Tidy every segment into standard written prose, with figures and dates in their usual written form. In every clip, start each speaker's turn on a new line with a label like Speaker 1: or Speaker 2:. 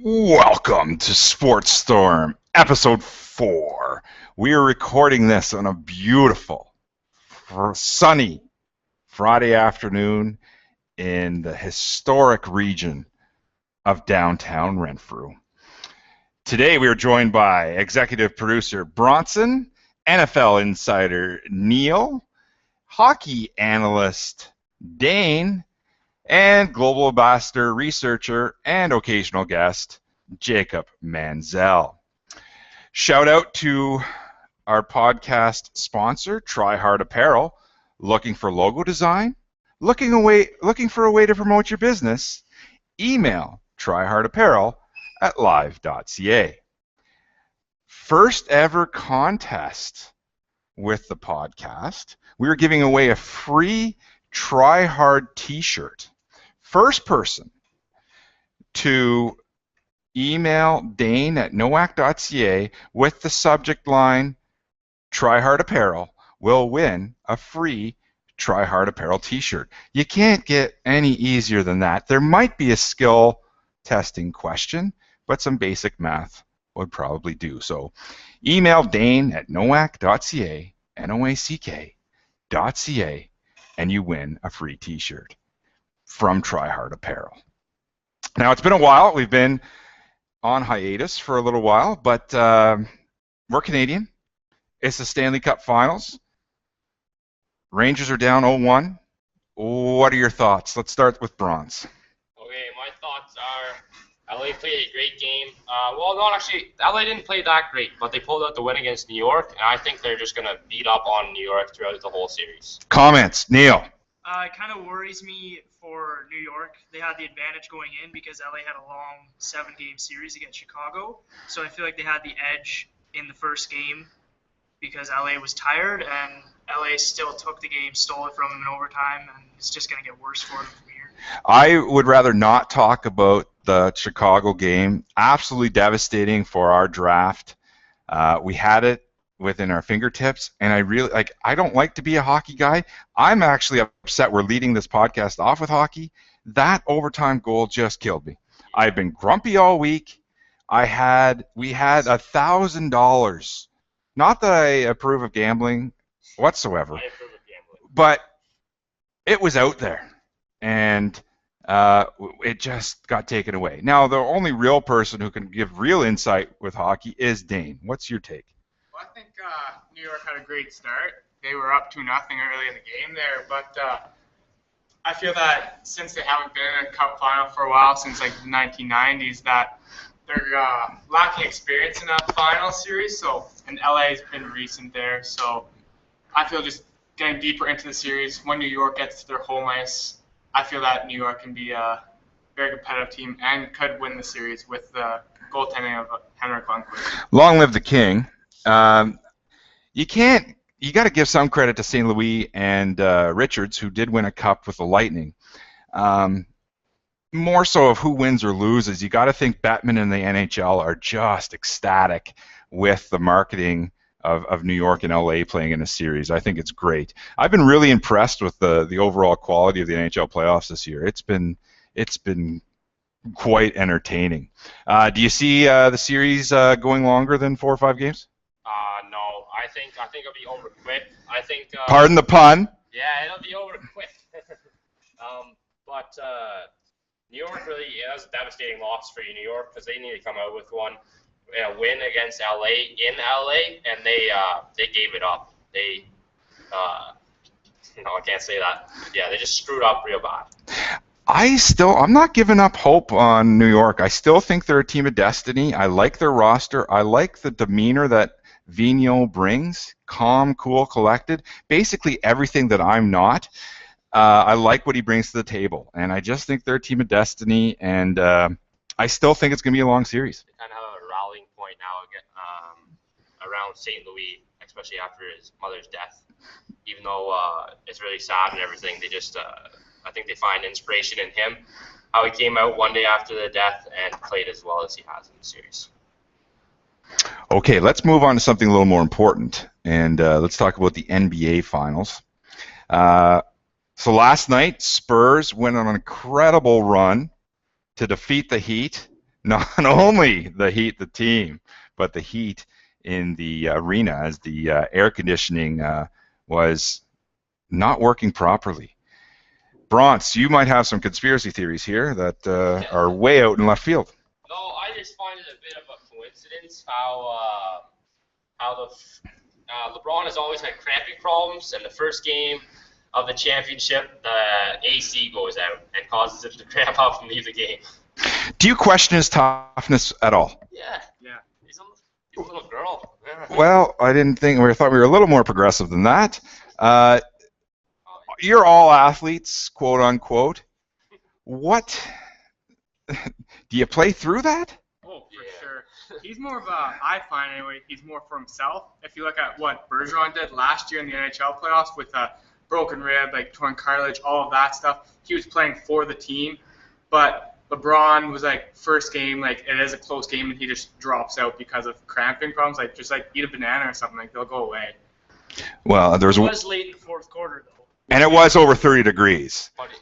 Speaker 1: Welcome to Sports Storm, episode 4. We are recording this on a beautiful, sunny Friday afternoon in the historic region of downtown Renfrew. Today we are joined by executive producer Bronson, NFL insider Neil, hockey analyst Dane, and global ambassador, researcher, and occasional guest, Jacob Manzel. Shout out to our podcast sponsor, Try Hard Apparel. Looking for logo design? Looking for a way to promote your business? Email tryhardapparel at live.ca. First ever contest with the podcast. We are giving away a free Try Hard t-shirt. First person to email Dane at noac.ca with the subject line Try Hard Apparel will win a free Try Hard Apparel t-shirt. You can't get any easier than that. There might be a skill testing question, but some basic math would probably do. So email Dane at noac.ca, noack.ca, and you win a free t-shirt from Try Hard Apparel. Now, it's been a while. We've been on hiatus for a little while, but we're Canadian. It's the Stanley Cup Finals. Rangers are down 0-1. What are your thoughts? Let's start with Bronze.
Speaker 2: Okay, my thoughts are LA played a great game. LA didn't play that great, but they pulled out the win against New York, and I think they're just going to beat up on New York throughout the whole series.
Speaker 1: Comments, Neil.
Speaker 3: It kind of worries me for New York. They had the advantage going in because LA had a long 7-game series against Chicago. So I feel like they had the edge in the first game because LA was tired, and LA still took the game, stole it from them in overtime, and it's just going to get worse for them from here.
Speaker 1: I would rather not talk about the Chicago game. Absolutely devastating for our draft. We had it within our fingertips, and I don't like to be a hockey guy. I'm actually upset we're leading this podcast off with hockey. That overtime goal just killed me. I've been grumpy all week. We had $1,000. Not that I approve of gambling whatsoever,
Speaker 2: I approve of gambling.
Speaker 1: but it was out there, and it just got taken away. Now, the only real person who can give real insight with hockey is Dane. What's your take?
Speaker 4: Well, I think New York had a great start. They were up 2-0 early in the game there, but I feel that since they haven't been in a cup final for a while, since like the 1990s, that they're lacking experience in a final series. So, and LA has been recent there, so I feel just getting deeper into the series when New York gets to their home ice, I feel that New York can be a very competitive team and could win the series with the goaltending of Henrik Lundqvist.
Speaker 1: Long live the king. You got to give some credit to St. Louis and Richards, who did win a cup with the Lightning. More so of who wins or loses, you got to think Bettman and the NHL are just ecstatic with the marketing of New York and LA playing in a series. I think it's great. I've been really impressed with the overall quality of the NHL playoffs this year. It's been quite entertaining. Do you see the series going longer than 4 or 5 games?
Speaker 2: No, I think it'll be over quick. I think.
Speaker 1: Pardon the pun.
Speaker 2: Yeah, it'll be over quick. But New York really is a devastating loss for New York because they need to come out with one win against LA in LA, and they gave it up. I can't say that. Yeah, they just screwed up real bad.
Speaker 1: I'm not giving up hope on New York. I still think they're a team of destiny. I like their roster. I like the demeanor that Vigneault brings. Calm, cool, collected. Basically everything that I'm not. I like what he brings to the table, and I just think they're a team of destiny, and I still think it's going to be a long series.
Speaker 2: They kind of have a rallying point now around St. Louis, especially after his mother's death. Even though it's really sad and everything, they just I think they find inspiration in him, how he came out one day after the death and played as well as he has in the series.
Speaker 1: Okay, let's move on to something a little more important, and let's talk about the NBA Finals. So last night, Spurs went on an incredible run to defeat the Heat not only the Heat, the team, but the heat in the arena as the air conditioning was not working properly. Bronx, you might have some conspiracy theories here that are way out in left field.
Speaker 2: No, I just find it a bit of a coincidence how LeBron has always had cramping problems, and the first game of the championship, the AC goes out and causes him to cramp up and leave the game.
Speaker 1: Do you question his toughness at all?
Speaker 2: Yeah. He's a little girl. Yeah.
Speaker 1: Well, I didn't think. I thought we were a little more progressive than that. You're all athletes, quote unquote. What? Do you play through that?
Speaker 4: Oh, for sure. He's more of a, I find anyway, he's more for himself. If you look at what Bergeron did last year in the NHL playoffs with a broken rib, like torn cartilage, all of that stuff, he was playing for the team. But LeBron was like, first game, like it is a close game, and he just drops out because of cramping problems. Like just like eat a banana or something, like they'll go away.
Speaker 1: Well,
Speaker 3: It was late in the fourth quarter, though.
Speaker 1: And it was over 30 degrees.
Speaker 2: But he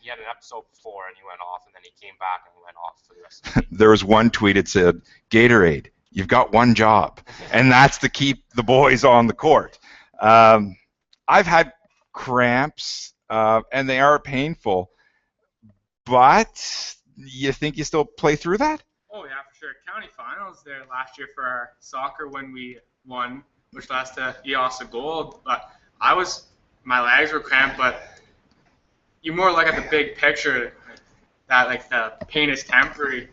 Speaker 2: had an episode before, and he went off, and then he came back and went off for the rest of the game.
Speaker 1: There was one tweet that said, Gatorade, you've got one job, and that's to keep the boys on the court. I've had cramps, and they are painful, but you think you still play through that?
Speaker 4: Oh yeah, for sure. County finals there last year for our soccer when we won, which led to EOSA gold. But my legs were cramped, but you more look at the big picture, that like the pain is temporary,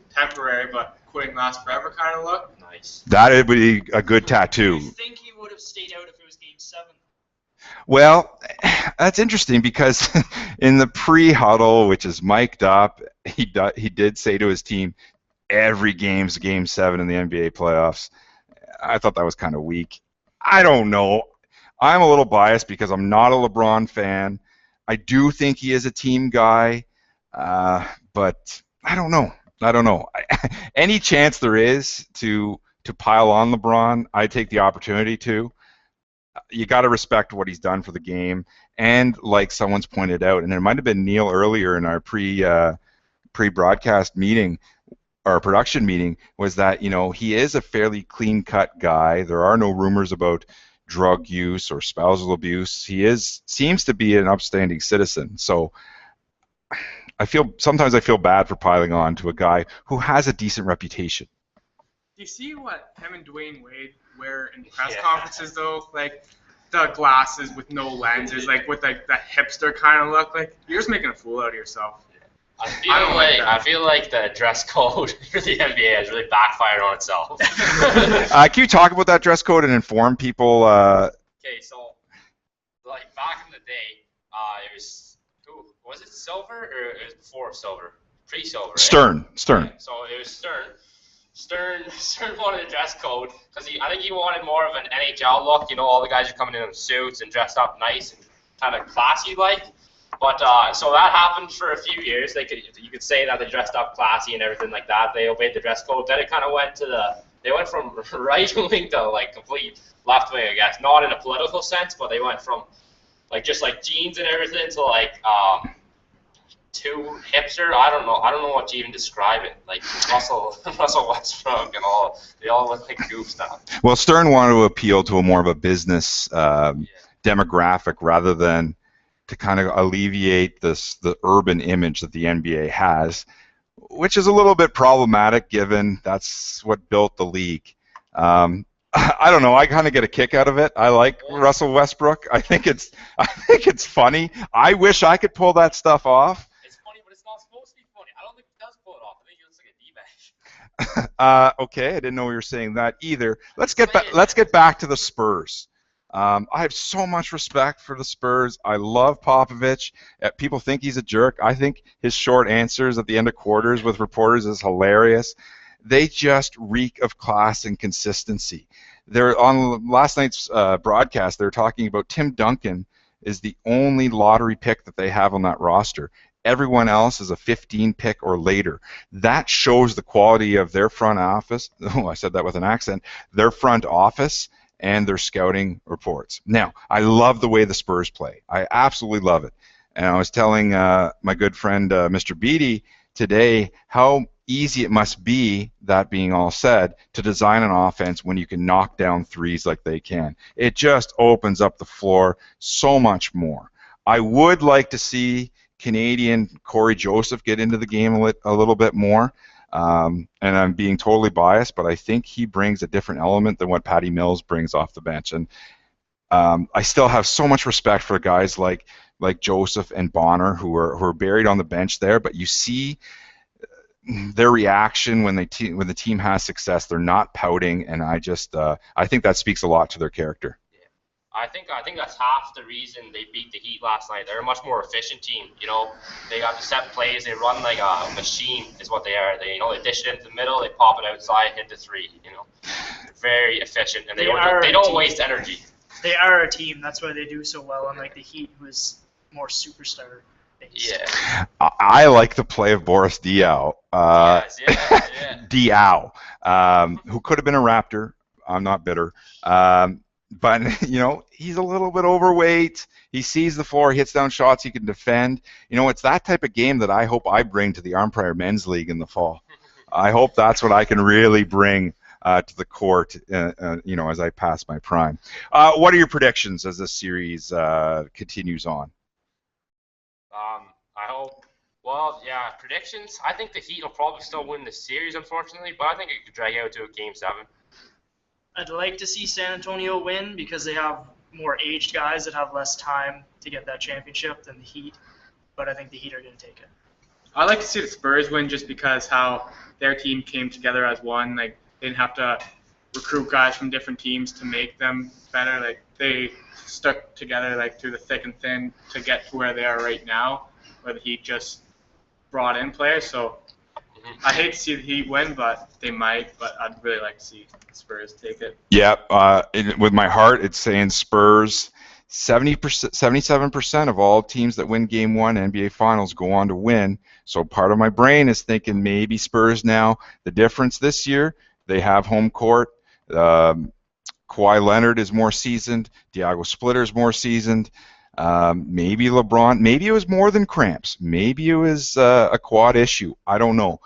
Speaker 4: but quitting lasts forever kind of look.
Speaker 2: Nice.
Speaker 1: That would be a good tattoo.
Speaker 3: You think he would have stayed out if it was Game 7?
Speaker 1: Well, that's interesting because in the pre-huddle, which is mic'd up, he did say to his team, every game's Game 7 in the NBA playoffs. I thought that was kind of weak. I don't know. I'm a little biased because I'm not a LeBron fan. I do think he is a team guy, but I don't know. Any chance there is to pile on LeBron, I take the opportunity to. You got to respect what he's done for the game, and like someone's pointed out, and it might have been Neil earlier in our pre-broadcast meeting, our production meeting, was that he is a fairly clean-cut guy. There are no rumors about drug use or spousal abuse. He seems to be an upstanding citizen. So sometimes I feel bad for piling on to a guy who has a decent reputation.
Speaker 4: Do you see what him and Dwayne Wade wear in press conferences though? Like the glasses with no lenses, like with like the hipster kind of look. Like you're just making a fool out of yourself.
Speaker 2: I feel like the dress code for the NBA has really backfired on itself.
Speaker 1: Can you talk about that dress code and inform people?
Speaker 2: Okay, so like back in the day, it was it Silver or it was before Silver? Pre-Silver. Right?
Speaker 1: Stern.
Speaker 2: Yeah, so it was Stern. Stern wanted a dress code because I think he wanted more of an NHL look. All the guys are coming in suits and dressed up nice and kind of classy like. But so that happened for a few years. You could say that they dressed up classy and everything like that. They obeyed the dress code. Then it kind of went from right wing to like complete left wing, I guess. Not in a political sense, but they went from like just like jeans and everything to like too hipster. I don't know what to even describe it. Like Russell Westbrook and all. They all look like goof stuff.
Speaker 1: Well, Stern wanted to appeal to a more of a business demographic rather than to kind of alleviate the urban image that the NBA has, which is a little bit problematic given that's what built the league. I don't know. I kind of get a kick out of it. I like Russell Westbrook. I think it's funny. I wish I could pull that stuff off.
Speaker 2: It's funny, but it's not supposed to be funny. I don't think he does pull it off. I think he looks like a D-bag.
Speaker 1: Okay, I didn't know you were saying that either. Let's get back to the Spurs. I have so much respect for the Spurs. I love Popovich. People think he's a jerk. I think his short answers at the end of quarters with reporters is hilarious. They just reek of class and consistency. They're on last night's broadcast. They're talking about Tim Duncan is the only lottery pick that they have on that roster. Everyone else is a 15 pick or later. That shows the quality of their front office. Oh, I said that with an accent. Their front office and their scouting reports. Now, I love the way the Spurs play. I absolutely love it. And I was telling my good friend Mr. Beattie today how easy it must be, that being all said, to design an offense when you can knock down threes like they can. It just opens up the floor so much more. I would like to see Canadian Corey Joseph get into the game a little bit more. And I'm being totally biased, but I think he brings a different element than what Patty Mills brings off the bench. And I still have so much respect for guys like Joseph and Bonner who are buried on the bench there, but you see their reaction when the team has success. They're not pouting, and I think that speaks a lot to their character.
Speaker 2: I think that's half the reason they beat the Heat last night. They're a much more efficient team. They got the set plays. They run like a machine, is what they are. They dish it into the middle. They pop it outside, hit the three. Very efficient, and they don't waste energy.
Speaker 3: They are a team. That's why they do so well. Unlike the Heat, who is more superstar based.
Speaker 2: Yeah.
Speaker 1: I like the play of Boris Diaw.
Speaker 2: Yes,
Speaker 1: Diaw, who could have been a Raptor. I'm not bitter. But, he's a little bit overweight. He sees the floor, hits down shots he can defend. It's that type of game that I hope I bring to the Armprior Men's League in the fall. I hope that's what I can really bring to the court, as I pass my prime. What are your predictions as this series continues on?
Speaker 2: I hope. Well, yeah, predictions. I think the Heat will probably still win the series, unfortunately, but I think it could drag out to a Game 7.
Speaker 3: I'd like to see San Antonio win because they have more aged guys that have less time to get that championship than the Heat, but I think the Heat are going to take it.
Speaker 4: I'd like to see the Spurs win just because how their team came together as one. Like, they didn't have to recruit guys from different teams to make them better. Like, they stuck together through the thick and thin to get to where they are right now, where the Heat just brought in players. So I hate to see the Heat win, but they might. But I'd really like to see the Spurs take it.
Speaker 1: Yeah, with my heart, it's saying Spurs. 77% of all teams that win Game 1 NBA Finals go on to win. So part of my brain is thinking maybe Spurs now. The difference this year, they have home court. Kawhi Leonard is more seasoned. Diago Splitter is more seasoned. Maybe LeBron. Maybe it was more than cramps. Maybe it was a quad issue. I don't know.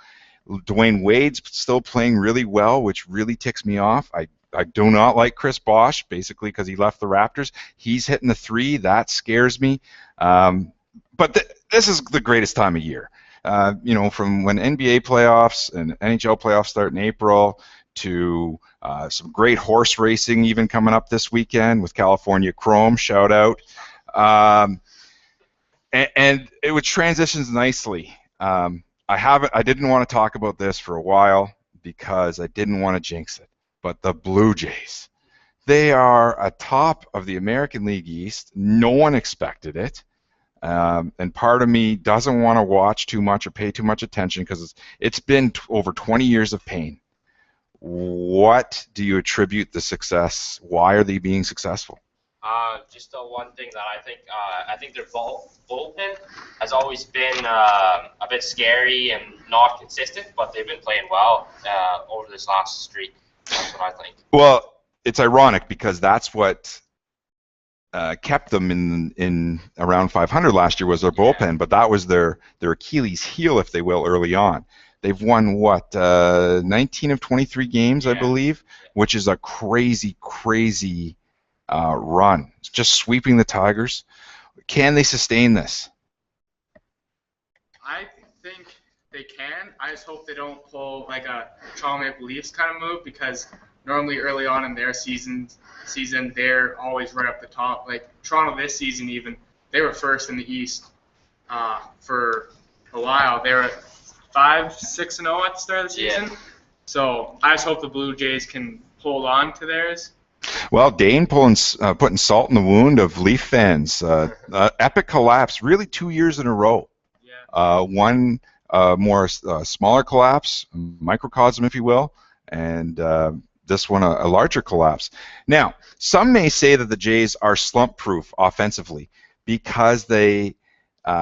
Speaker 1: Dwayne Wade's still playing really well, which really ticks me off. I do not like Chris Bosh, basically because he left the Raptors. He's hitting the three. That scares me. But this is the greatest time of year. From when NBA playoffs and NHL playoffs start in April to some great horse racing even coming up this weekend with California Chrome, shout out. And it transitions nicely. I didn't want to talk about this for a while because I didn't want to jinx it. But the Blue Jays, they are atop of the American League East. No one expected it. And part of me doesn't want to watch too much or pay too much attention because it's been over 20 years of pain. What do you attribute the success? Why are they being successful?
Speaker 2: Just the one thing that I think their bullpen has always been a bit scary and not consistent, but they've been playing well over this last streak. That's what I think.
Speaker 1: Well, it's ironic because that's what kept them in around 500 last year was their bullpen, but that was their Achilles heel, if they will, early on. They've won, 19 of 23 games, I believe, which is a crazy, crazy run. It's just sweeping the Tigers. Can they sustain this?
Speaker 4: I think they can. I just hope they don't pull like a Toronto Maple Leafs kind of move because normally early on in their season they're always right up the top. Like Toronto this season even, they were first in the East for a while. They were at 5-6-0 at the start of the season.
Speaker 2: Yeah.
Speaker 4: So I just hope the Blue Jays can hold on to theirs.
Speaker 1: Well, Dane putting salt in the wound of Leaf fans. Epic collapse, really 2 years in a row.
Speaker 4: Yeah.
Speaker 1: One more smaller collapse, microcosm, if you will, and this one a larger collapse. Now, some may say that the Jays are slump-proof offensively because they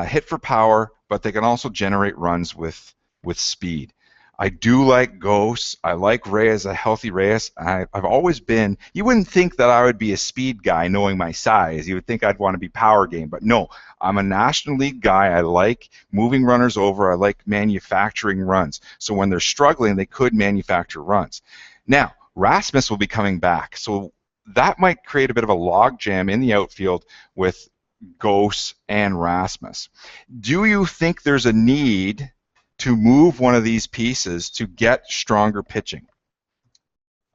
Speaker 1: hit for power, but they can also generate runs with speed. I do like Ghosts. I like Reyes, a healthy Reyes. I've always been, you wouldn't think that I would be a speed guy knowing my size. You would think I'd want to be power game, but no, I'm a National League guy. I like moving runners over. I like manufacturing runs. So when they're struggling, they could manufacture runs. Now, Rasmus will be coming back, so that might create a bit of a logjam in the outfield with Ghosts and Rasmus. Do you think there's a need to move one of these pieces to get stronger pitching?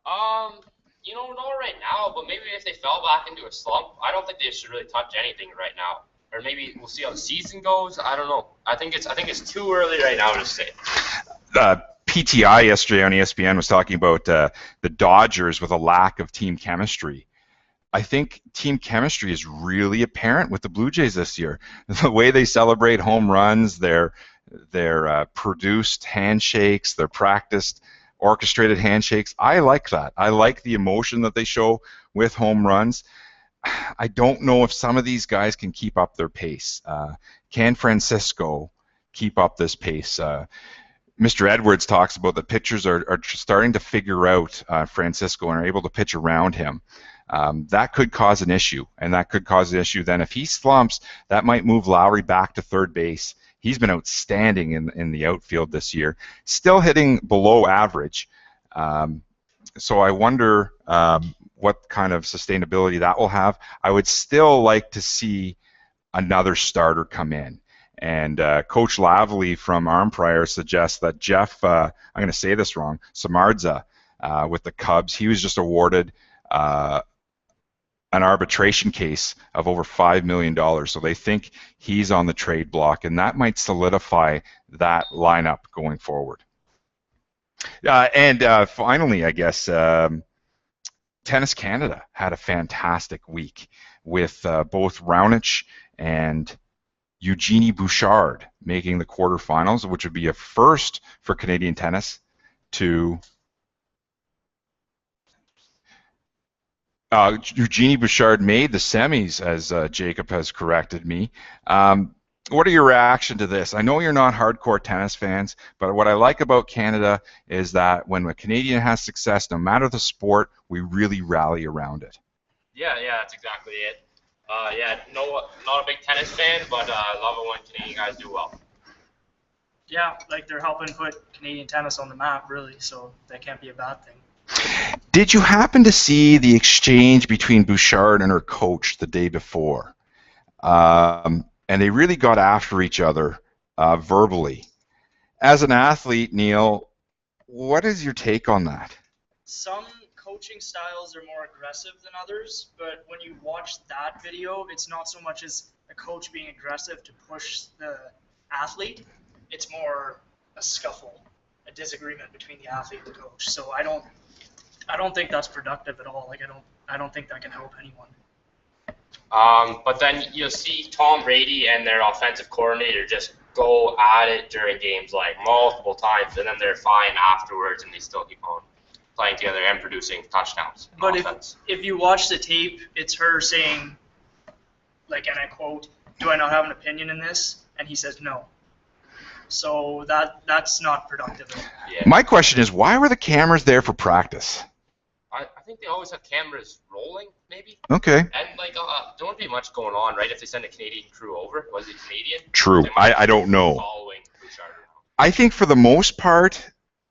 Speaker 2: Not right now, but maybe if they fell back into a slump, I don't think they should really touch anything right now. Or maybe we'll see how the season goes. I don't know. I think it's too early right now to say.
Speaker 1: PTI yesterday on ESPN was talking about the Dodgers with a lack of team chemistry. I think team chemistry is really apparent with the Blue Jays this year. The way they celebrate home runs, their produced handshakes, their practiced orchestrated handshakes. I like that. I like the emotion that they show with home runs. I don't know if some of these guys can keep up their pace. Can Francisco keep up this pace? Mr. Edwards talks about the pitchers are starting to figure out Francisco and are able to pitch around him. That could cause an issue, and that could cause an issue then. If he slumps, that might move Lowry back to third base. He's been outstanding in the outfield this year, still hitting below average. So I wonder what kind of sustainability that will have. I would still like to see another starter come in. And Coach Lavely from Armprior suggests that Jeff, I'm going to say this wrong, Samardzija with the Cubs, he was just awarded an arbitration case of over $5 million. So they think he's on the trade block, and that might solidify that lineup going forward. And finally, I guess, Tennis Canada had a fantastic week with both Raonic and Eugenie Bouchard making the quarterfinals, which would be a first for Canadian tennis to Eugenie Bouchard made the semis, as Jacob has corrected me. What are your reaction to this? I know you're not hardcore tennis fans, but what I like about Canada is that when a Canadian has success, no matter the sport, we really rally around it.
Speaker 2: Yeah, that's exactly it. Not a big tennis fan, but I love it when Canadian guys do well.
Speaker 3: Yeah, like they're helping put Canadian tennis on the map, really, so that can't be a bad thing.
Speaker 1: Did you happen to see the exchange between Bouchard and her coach the day before? And they really got after each other verbally. As an athlete, Neil, what is your take on that?
Speaker 3: Some coaching styles are more aggressive than others, but when you watch that video, it's not so much as a coach being aggressive to push the athlete. It's more a scuffle, a disagreement between the athlete and the coach. So I don't think that's productive at all. Like I don't think that can help anyone.
Speaker 2: But then you'll see Tom Brady and their offensive coordinator just go at it during games like multiple times, and then they're fine afterwards, and they still keep on playing together and producing touchdowns.
Speaker 3: But if you watch the tape, it's her saying, like, and I quote, "Do I not have an opinion in this?" And he says no. So that's not productive at all.
Speaker 2: Yeah.
Speaker 1: My question is, why were the cameras there for practice?
Speaker 2: I think they always have cameras rolling, maybe.
Speaker 1: Okay.
Speaker 2: And there won't be much going on, right? If they send a Canadian crew over, was it Canadian?
Speaker 1: True. I don't know.
Speaker 2: Following Bouchard.
Speaker 1: I think for the most part,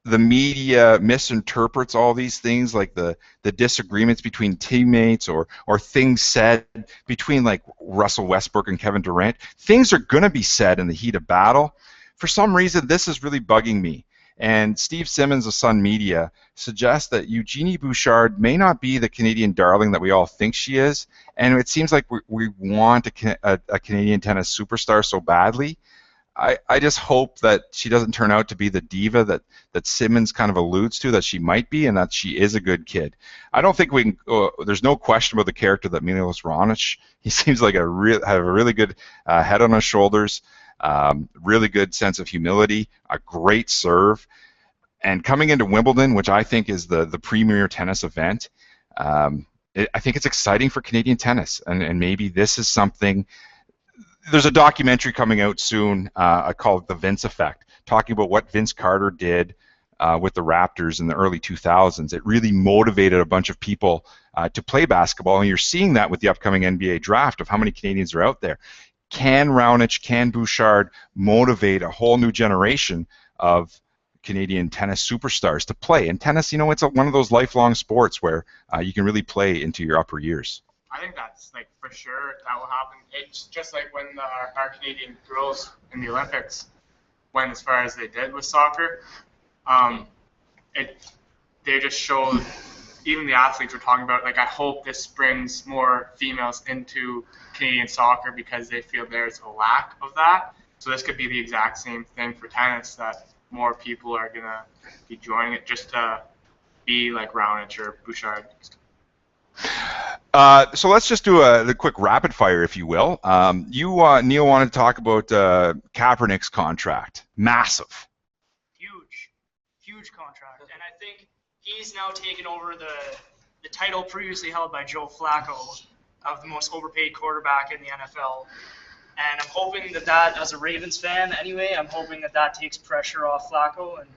Speaker 1: the media misinterprets all these things, like the disagreements between teammates or things said between like Russell Westbrook and Kevin Durant. Things are going to be said in the heat of battle. For some reason, this is really bugging me. And Steve Simmons of Sun Media suggests that Eugenie Bouchard may not be the Canadian darling that we all think she is. And it seems like we want a Canadian tennis superstar so badly. I just hope that she doesn't turn out to be the diva that Simmons kind of alludes to that she might be, and that she is a good kid. I don't think we can. There's no question about the character that Milos Raonic. He seems like have a really good head on his shoulders. Really good sense of humility, a great serve, and coming into Wimbledon, which I think is the premier tennis event, I think it's exciting for Canadian tennis, and maybe this is something. There's a documentary coming out soon called The Vince Effect, talking about what Vince Carter did with the Raptors in the early 2000s. It really motivated a bunch of people to play basketball, and you're seeing that with the upcoming NBA draft of how many Canadians are out there. Can Raonic, can Bouchard motivate a whole new generation of Canadian tennis superstars to play? And tennis, it's one of those lifelong sports where you can really play into your upper years.
Speaker 4: I think that's like for sure that will happen. It's just like when our Canadian girls in the Olympics went as far as they did with soccer. They just showed, even the athletes were talking about, like, I hope this brings more females into Canadian soccer because they feel there's a lack of that. So this could be the exact same thing for tennis, that more people are going to be joining it just to be like Raonic or Bouchard.
Speaker 1: So let's just do the quick rapid fire, if you will. Neil, wanted to talk about Kaepernick's contract. Massive.
Speaker 3: Huge contract. And I think he's now taken over the title previously held by Joe Flacco of the most overpaid quarterback in the NFL. And I'm hoping that as a Ravens fan anyway, I'm hoping that takes pressure off Flacco and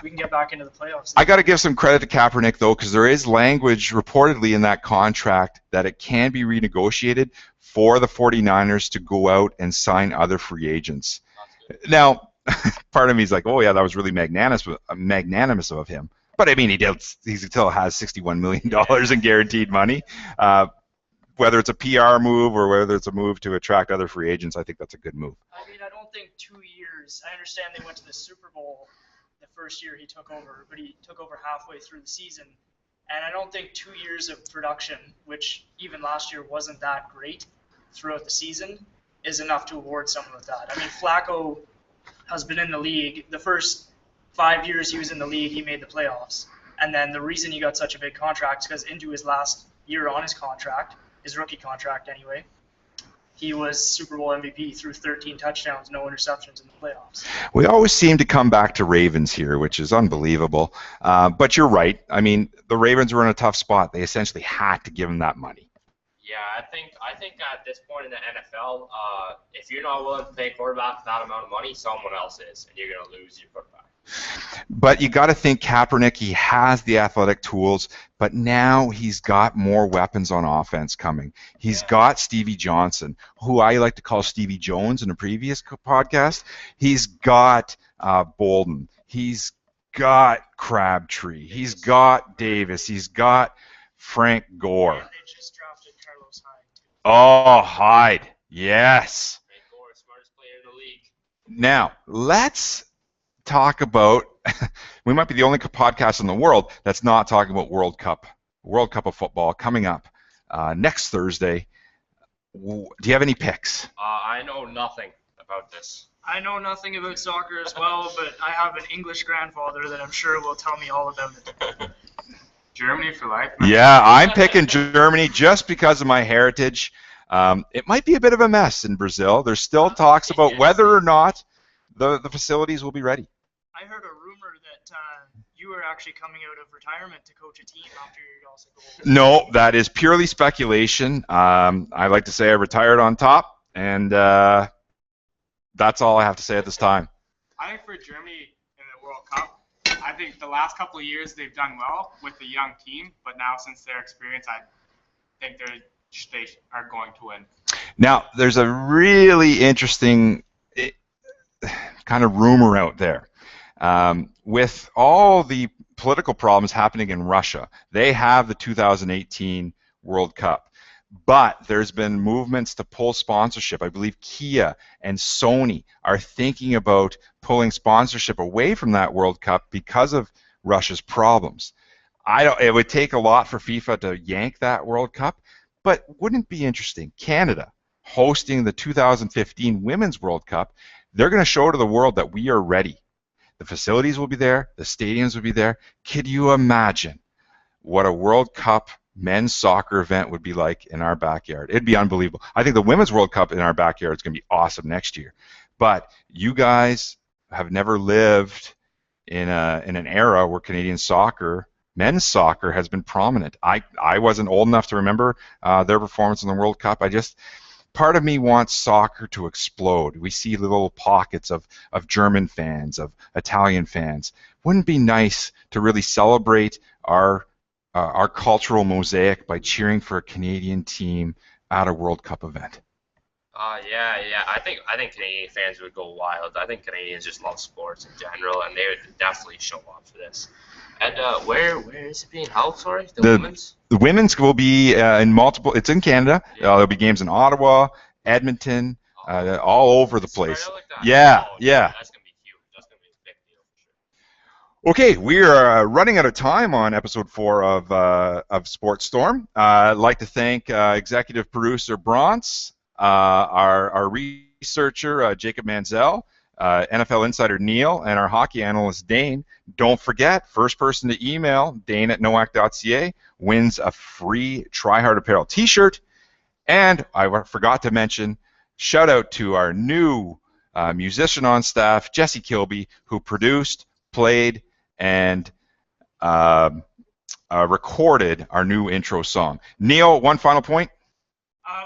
Speaker 3: we can get back into the playoffs.
Speaker 1: I got to give some credit to Kaepernick, though, because there is language reportedly in that contract that it can be renegotiated for the 49ers to go out and sign other free agents. Now, part of me is like, oh, yeah, that was really magnanimous of him. But, I mean, he still has $61 million in guaranteed money. Whether it's a PR move or whether it's a move to attract other free agents, I think that's a good move.
Speaker 3: I mean, I don't think 2 years. I understand they went to the Super Bowl the first year he took over, but he took over halfway through the season. And I don't think 2 years of production, which even last year wasn't that great throughout the season, is enough to award someone with that. I mean, Flacco has been in the league. The first 5 years he was in the league, he made the playoffs. And then the reason he got such a big contract is because into his last year on his contract, his rookie contract anyway, he was Super Bowl MVP, threw 13 touchdowns, no interceptions in the playoffs.
Speaker 1: We always seem to come back to Ravens here, which is unbelievable. But you're right. I mean, the Ravens were in a tough spot. They essentially had to give him that money.
Speaker 2: Yeah, I think at this point in the NFL, if you're not willing to pay quarterback that amount of money, someone else is, and you're going to lose your quarterback.
Speaker 1: But you got to think Kaepernick, he has the athletic tools, but now he's got more weapons on offense coming. He's got Stevie Johnson, who I like to call Stevie Jones in a previous podcast. He's got Bolden. He's got Crabtree. He's got Davis. He's got Frank Gore.
Speaker 3: And they just drafted Carlos Hyde, too.
Speaker 1: Oh, Hyde. Yes.
Speaker 2: Frank Gore, smartest player in the league.
Speaker 1: Now, let's talk about, we might be the only podcast in the world that's not talking about World Cup of football coming up next Thursday. Do you have any picks?
Speaker 2: I know nothing about this.
Speaker 3: I know nothing about soccer as well, but I have an English grandfather that I'm sure will tell me all about it.
Speaker 4: Germany for life.
Speaker 1: Yeah, I'm picking Germany just because of my heritage. It might be a bit of a mess in Brazil. There's still talks about whether or not the facilities will be ready.
Speaker 3: I heard a rumor that you were actually coming out of retirement to coach a team after your also goal.
Speaker 1: No, that is purely speculation. I like to say I retired on top, and that's all I have to say at this time.
Speaker 4: I think for Germany in the World Cup, I think the last couple of years they've done well with the young team, but now since their experience, I think they are going to win.
Speaker 1: Now, there's a really interesting kind of rumor out there. With all the political problems happening in Russia, they have the 2018 World Cup, but there's been movements to pull sponsorship. I believe Kia and Sony are thinking about pulling sponsorship away from that World Cup because of Russia's problems. It would take a lot for FIFA to yank that World Cup, but wouldn't it be interesting? Canada hosting the 2015 Women's World Cup, they're going to show to the world that we are ready. The facilities will be there. The stadiums will be there. Could you imagine what a World Cup men's soccer event would be like in our backyard? It'd be unbelievable. I think the Women's World Cup in our backyard is going to be awesome next year. But you guys have never lived in an era where Canadian soccer, men's soccer, has been prominent. I wasn't old enough to remember their performance in the World Cup. part of me wants soccer to explode. We see little pockets of German fans, of Italian fans. Wouldn't it be nice to really celebrate our cultural mosaic by cheering for a Canadian team at a World Cup event?
Speaker 2: Yeah. I think Canadian fans would go wild. I think Canadians just love sports in general, and they would definitely show up for this. And where is it being held? Sorry, the women's.
Speaker 1: The women's will be in multiple. It's in Canada.
Speaker 2: Yeah.
Speaker 1: There'll be games in Ottawa, Edmonton, all over the place.
Speaker 2: Spread out like that?
Speaker 1: Yeah.
Speaker 2: That's gonna be huge. That's gonna be a big deal for sure.
Speaker 1: Okay, we are running out of time on episode 4 of Sports Storm. I'd like to thank executive producer Bronze, our researcher Jacob Manzel, NFL insider Neil, and our hockey analyst Dane. Don't forget, first person to email dane@noac.ca wins a free Try Hard Apparel t-shirt. And I forgot to mention, shout out to our new musician on staff, Jesse Kilby, who produced, played, and recorded our new intro song. Neil, one final point.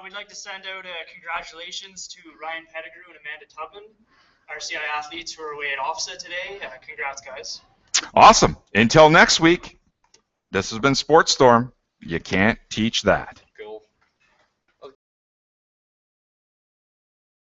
Speaker 3: We'd like to send out congratulations to Ryan Pettigrew and Amanda Tubman, RCI athletes who are away at offset today. Congrats, guys.
Speaker 1: Awesome. Until next week, this has been Sports Storm. You can't teach that.